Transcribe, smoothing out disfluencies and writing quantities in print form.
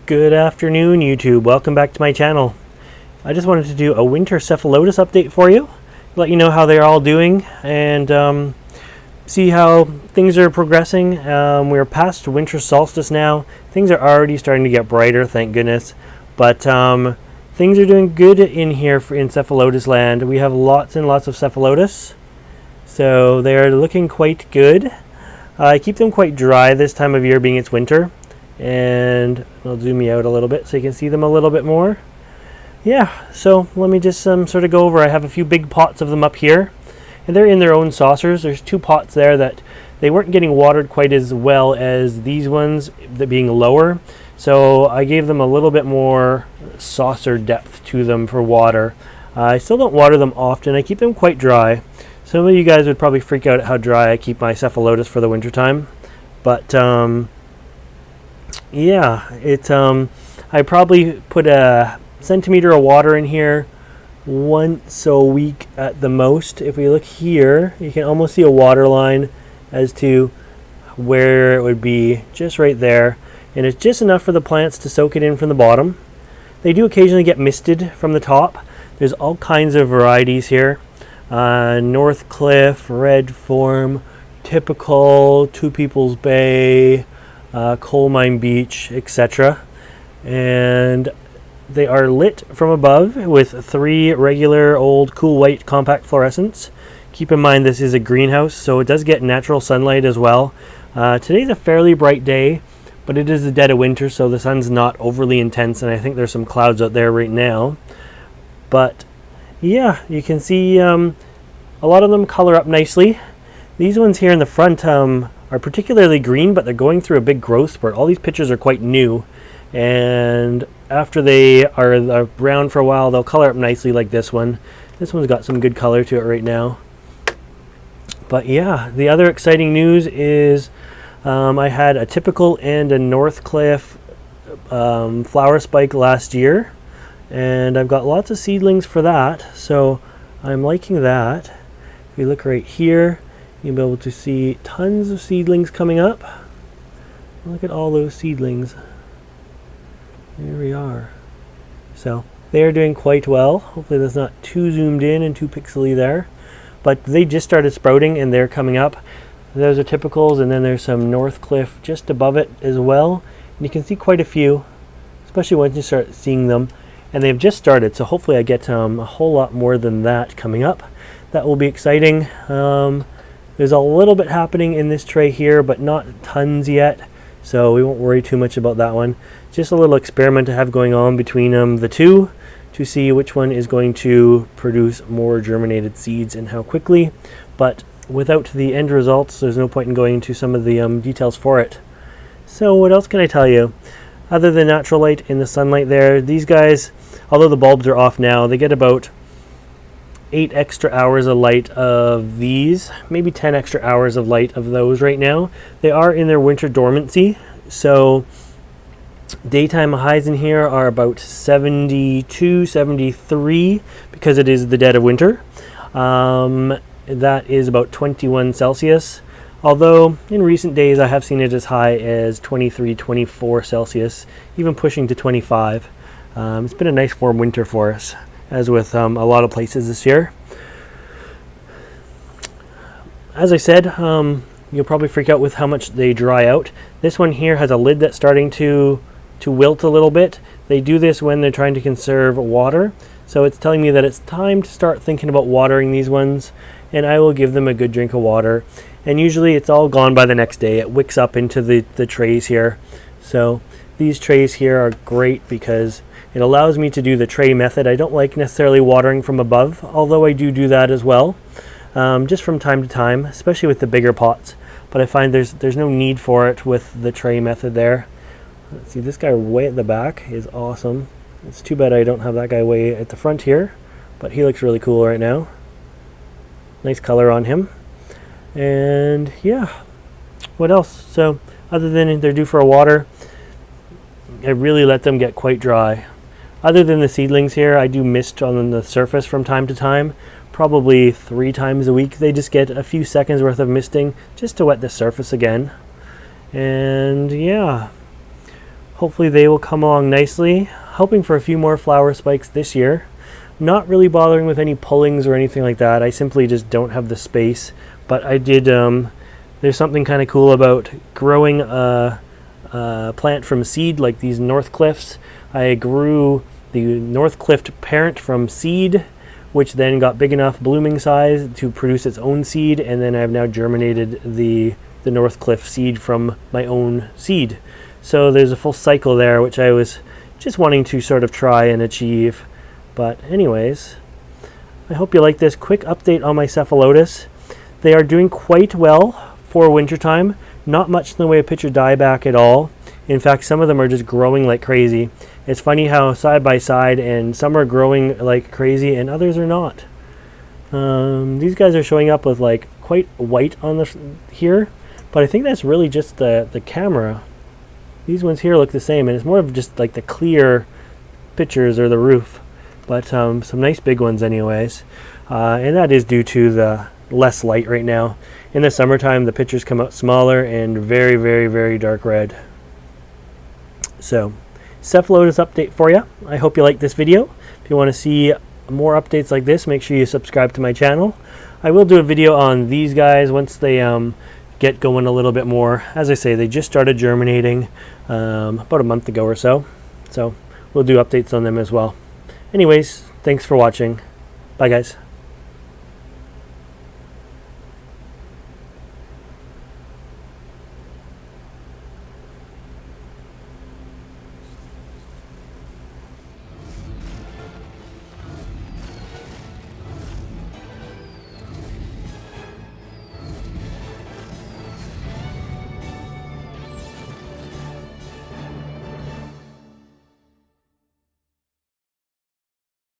Good afternoon, YouTube. Welcome back to my channel. I just wanted to do a winter Cephalotus update for you, let you know how they're all doing, and see how things are progressing. We're past winter solstice now. Things are already starting to get brighter, thank goodness. But things are doing good in here in Cephalotus land. We have lots and lots of Cephalotus, so they're looking quite good. I keep them quite dry this time of year, being it's winter. And I'll zoom you out a little bit so you can see them a little bit more. Yeah, so let me just sort of go over. I have a few big pots of them up here, and they're in their own saucers. There's two pots there that they weren't getting watered quite as well as these ones, that being lower. So I gave them a little bit more saucer depth to them for water. I still don't water them often. I keep them quite dry. Some of you guys would probably freak out at how dry I keep my Cephalotus for the winter time, but yeah, it's I probably put a centimeter of water in here once a week at the most. If we look here, you can almost see a water line as to where it would be, just right there, and it's just enough for the plants to soak it in from the bottom. They do occasionally get misted from the top. There's all kinds of varieties here. North Cliff, Red Form, Typical, Two People's Bay, Coal Mine Beach, etc. And they are lit from above with 3 regular old cool white compact fluorescents. Keep in mind this is a greenhouse, so it does get natural sunlight as well. Today's a fairly bright day, but it is the dead of winter, so the sun's not overly intense, and I think there's some clouds out there right now. But yeah, you can see a lot of them color up nicely. These ones here in the front are particularly green, but they're going through a big growth spurt. All these pictures are quite new, and after they are around for a while, they'll color up nicely like this one. This one's got some good color to it right now. But yeah, the other exciting news is I had a Typical and a North Cliff flower spike last year, and I've got lots of seedlings for that, so I'm liking that. If you look right here, you'll be able to see tons of seedlings coming up. Look at all those seedlings. There we are. So they're doing quite well. Hopefully that's not too zoomed in and too pixely there. But they just started sprouting and they're coming up. Those are Typicals, and then there's some North Cliff just above it as well. And you can see quite a few, especially once you start seeing them. And they've just started, so hopefully I get a whole lot more than that coming up. That will be exciting. There's a little bit happening in this tray here, but not tons yet, so we won't worry too much about that one. Just a little experiment to have going on between the two to see which one is going to produce more germinated seeds and how quickly. But without the end results, there's no point in going into some of the details for it. So what else can I tell you? Other than natural light in the sunlight there, these guys, although the bulbs are off now, they get about 8 extra hours of light of these, maybe 10 extra hours of light of those right now. They are in their winter dormancy, so daytime highs in here are about 72, 73 because it is the dead of winter. That is about 21 Celsius, although in recent days I have seen it as high as 23, 24 Celsius, even pushing to 25. It's been a nice warm winter for us, as with a lot of places this year. As I said, you'll probably freak out with how much they dry out. This one here has a lid that's starting to wilt a little bit. They do this when they're trying to conserve water, so it's telling me that it's time to start thinking about watering these ones, and I will give them a good drink of water. And usually it's all gone by the next day. It wicks up into the trays here. So these trays here are great because it allows me to do the tray method. I don't like necessarily watering from above, although I do that as well, just from time to time, especially with the bigger pots. But I find there's no need for it with the tray method there. Let's see, this guy way at the back is awesome. It's too bad I don't have that guy way at the front here, but he looks really cool right now. Nice color on him. And yeah, what else? So other than they're due for a water, I really let them get quite dry. Other than the seedlings here, I do mist on the surface from time to time, probably 3 times a week. They just get a few seconds worth of misting just to wet the surface again. And yeah, Hopefully they will come along nicely. Hoping for a few more flower spikes this year. Not really bothering with any pullings or anything like that. I simply just don't have the space. But I did, there's something kind of cool about growing a plant from seed, like these Northcliffs. I grew the Northcliff parent from seed, which then got big enough blooming size to produce its own seed, and then I've now germinated the Northcliff seed from my own seed. So there's a full cycle there, which I was just wanting to sort of try and achieve. But anyways, I hope you like this quick update on my Cephalotis. They are doing quite well for wintertime. Not much in the way of pitcher dieback at all. In fact, some of them are just growing like crazy. It's funny how side by side, and some are growing like crazy and others are not. These guys are showing up with like quite white on the here, but I think that's really just the camera. These ones here look the same, and it's more of just like the clear pictures or the roof. But some nice big ones anyways. And that is due to the less light right now. In the summertime, the pictures come out smaller and very, very, very dark red. So, Cephalotus update for you. I hope you like this video. If you want to see more updates like this, make sure you subscribe to my channel. I will do a video on these guys once they get going a little bit more. As I say, they just started germinating about a month ago or so. So, we'll do updates on them as well. Anyways, thanks for watching. Bye guys.